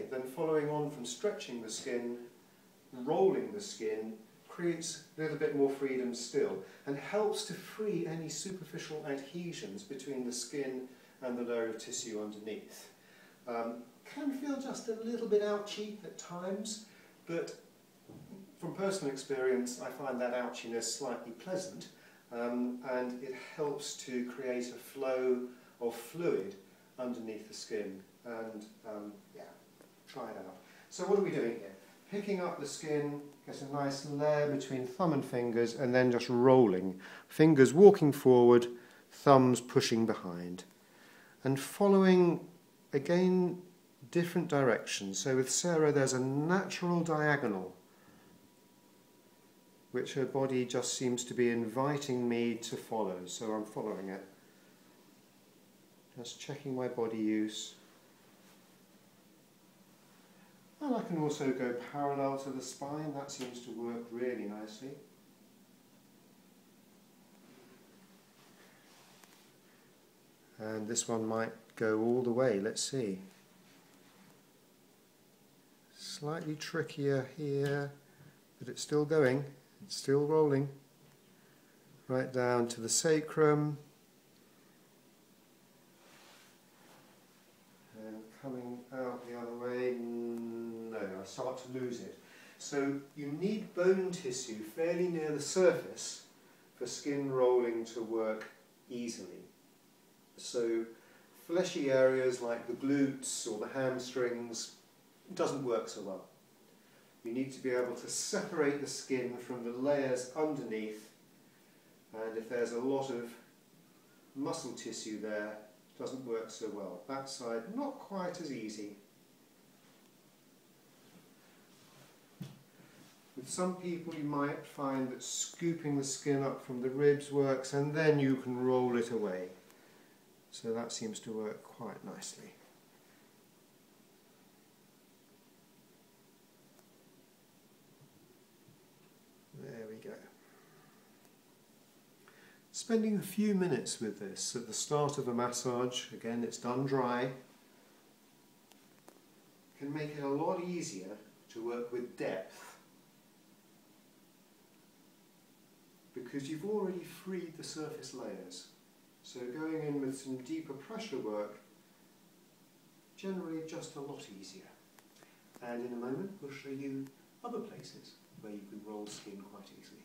then following on from stretching the skin, rolling the skin creates a little bit more freedom still and helps to free any superficial adhesions between the skin and the layer of tissue underneath. Can feel just a little bit ouchy at times, but from personal experience I find that ouchiness slightly pleasant, and it helps to create a flow of fluid underneath the skin. And yeah, try it out. So what are we doing here? Picking up the skin, get a nice layer between thumb and fingers, and then just rolling. Fingers walking forward, thumbs pushing behind. And following, again, different directions. So with Sarah there's a natural diagonal, which her body just seems to be inviting me to follow, so I'm following it. Just checking my body use. And I can also go parallel to the spine, that seems to work really nicely. And this one might go all the way, let's see. Slightly trickier here, but it's still going, it's still rolling. Right down to the sacrum. And coming out the other way. I start to lose it. So you need bone tissue fairly near the surface for skin rolling to work easily. So fleshy areas like the glutes or the hamstrings doesn't work so well. You need to be able to separate the skin from the layers underneath, and if there's a lot of muscle tissue there, it doesn't work so well. That side not quite as easy. With some people you might find that scooping the skin up from the ribs works, and then you can roll it away. So that seems to work quite nicely. There we go. Spending a few minutes with this at the start of a massage, again it's done dry, can make it a lot easier to work with depth, because you've already freed the surface layers. So going in with some deeper pressure work, generally just a lot easier. And in a moment we'll show you other places where you can roll skin quite easily.